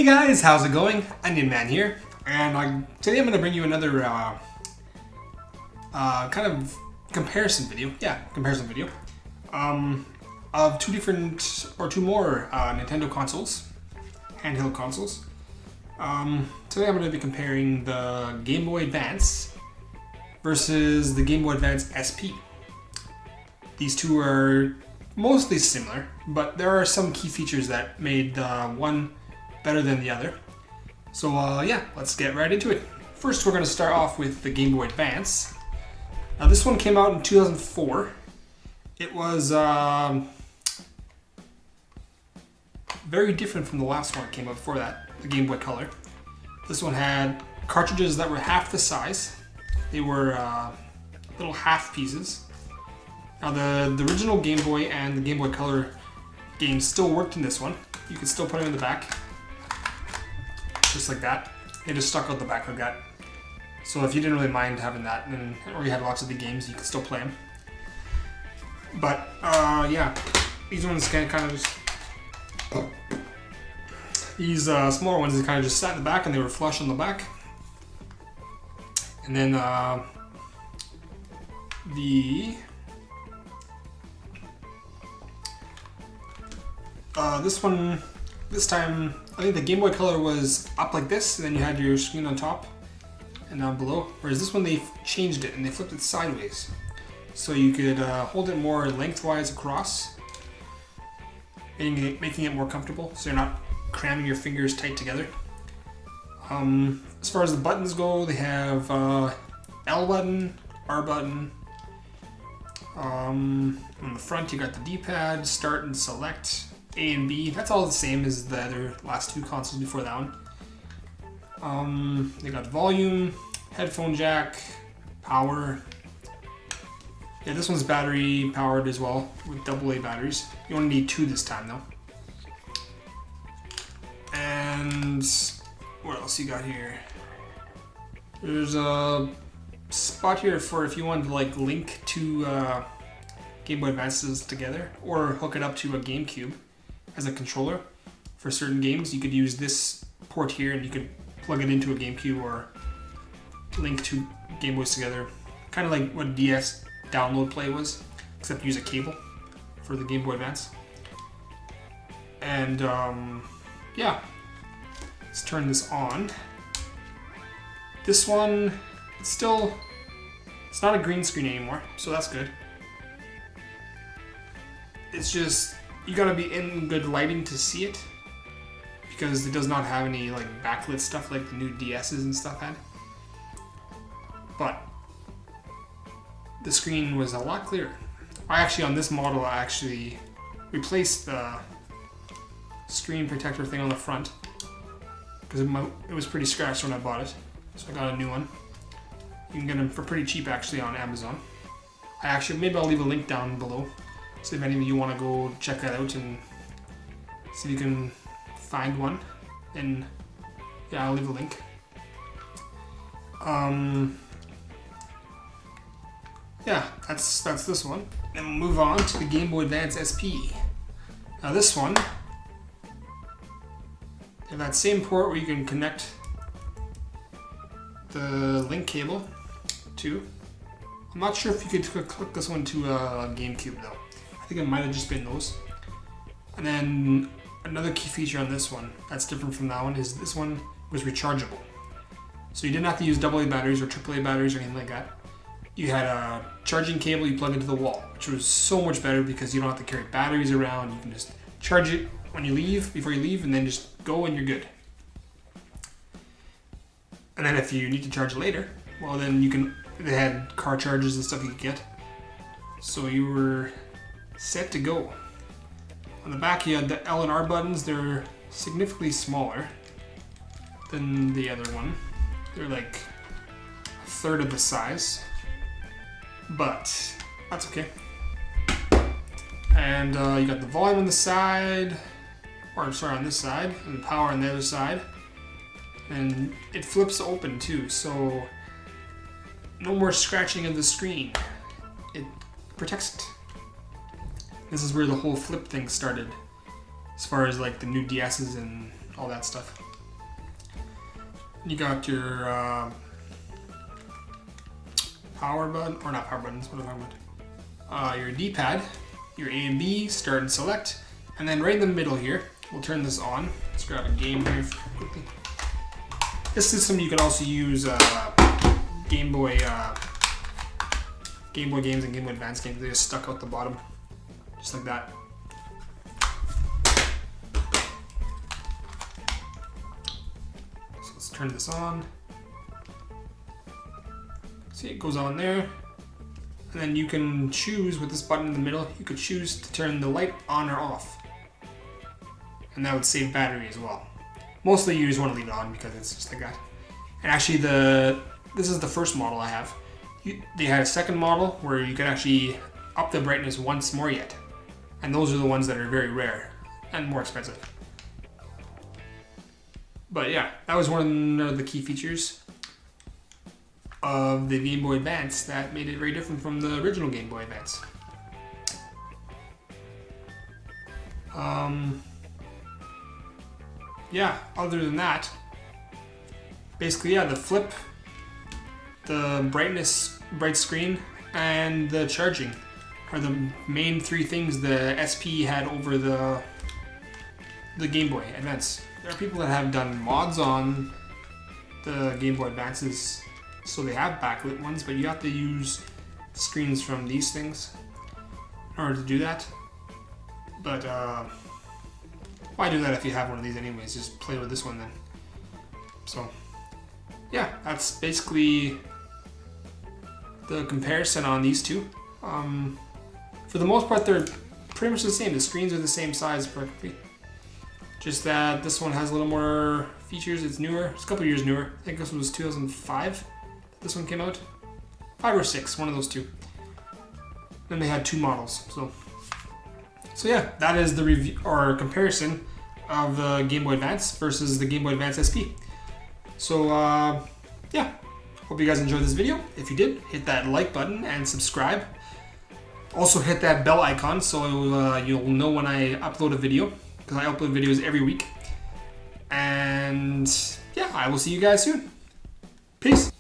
guys, how's it going? Andvance here, and today I'm going to bring you another kind of comparison video. Comparison video of two more Nintendo consoles, handheld consoles. Today I'm going to be comparing the Game Boy Advance versus the Game Boy Advance SP. These two are mostly similar, but there are some key features that made one better than the other. So let's get right into it. First, we're going to start off with the Game Boy Advance. Now this one came out in 2004. It was very different from the last one that came out before that, the Game Boy Color. This one had cartridges that were half the size. They were little half pieces. Now the original Game Boy and the Game Boy Color games still worked in this one. You could still put them in the back, just like that. They just stuck out the back like that. So if you didn't really mind having that, or you had lots of the games, you could still play them. But these ones kind of just, these smaller ones, they kind of just sat in the back and they were flush on the back. And then this time, I think the Game Boy Color was up like this, and then you had your screen on top and down below. Whereas this one, they changed it and they flipped it sideways. So you could hold it more lengthwise across, making it more comfortable, so you're not cramming your fingers tight together. As far as the buttons go, they have L button, R button. On the front, you got the D-pad, start and select, A and B. That's all the same as the other last two consoles before that one. They got volume, headphone jack, power. Yeah, this one's battery powered as well with AA batteries. You only need 2 this time though. And what else you got here? There's a spot here for if you wanted to like link two Game Boy Advances together or hook it up to a GameCube as a controller for certain games. You could use this port here and you could plug it into a GameCube or link two Game Boys together. Kind of like what DS download play was, except use a cable for the Game Boy Advance. And let's turn this on. This one, it's not a green screen anymore, so that's good. It's just, you gotta be in good lighting to see it, because it does not have any like backlit stuff like the new DS's and stuff had. But the screen was a lot clearer. On this model, I actually replaced the screen protector thing on the front because it was pretty scratched when I bought it, so I got a new one. You can get them for pretty cheap actually on Amazon. Maybe I'll leave a link down below, so if any of you want to go check that out and see if you can find one, then I'll leave a link. That's this one. Then we'll move on to the Game Boy Advance SP. Now this one, they have that same port where you can connect the link cable to. I'm not sure if you could click this one to a GameCube though. I think it might have just been those. And then another key feature on this one that's different from that one is this one was rechargeable. So you didn't have to use AA batteries or AAA batteries or anything like that. You had a charging cable you plug into the wall, which was so much better because you don't have to carry batteries around. You can just charge it before you leave, and then just go and you're good. And then if you need to charge later, well then they had car chargers and stuff you could get. So you were set to go. On the back you had the L and R buttons. They're significantly smaller than the other one. They're like a third of the size. But that's okay. And you got the volume on the side, on this side, and the power on the other side. And it flips open too, so no more scratching of the screen. It protects it. This is where the whole flip thing started, as far as like the new DS's and all that stuff. You got your power button, or not power buttons, what am I talking about? Your D-pad, your A and B, start and select, and then right in the middle here, we'll turn this on. Let's grab a game here quickly. This system you can also use Gameboy games and Game Boy Advance games. They just stuck out the bottom, just like that. So let's turn this on. See, it goes on there. And then you can choose with this button in the middle, you could choose to turn the light on or off. And that would save battery as well. Mostly you just want to leave it on because it's just like that. And actually this is the first model I have. They had a second model where you could actually up the brightness once more yet. And those are the ones that are very rare and more expensive. But yeah, that was one of the key features of the Game Boy Advance that made it very different from the original Game Boy Advance. Yeah, other than that, basically, yeah, the flip, the brightness, bright screen, and the charging are the main three things the SP had over the Game Boy Advance. There are people that have done mods on the Game Boy Advances, so they have backlit ones, but you have to use screens from these things in order to do that. But why do that if you have one of these anyways? Just play with this one then. So yeah, that's basically the comparison on these two. For the most part, they're pretty much the same. The screens are the same size perfectly. Just that this one has a little more features. It's newer. It's a couple years newer. I think this was 2005. This one came out. 5 or 6, one of those two. Then they had two models. So yeah, that is the review or comparison of the Game Boy Advance versus the Game Boy Advance SP. So yeah, hope you guys enjoyed this video. If you did, hit that like button and subscribe. Also hit that bell icon so you'll know when I upload a video, because I upload videos every week. And yeah, I will see you guys soon. Peace.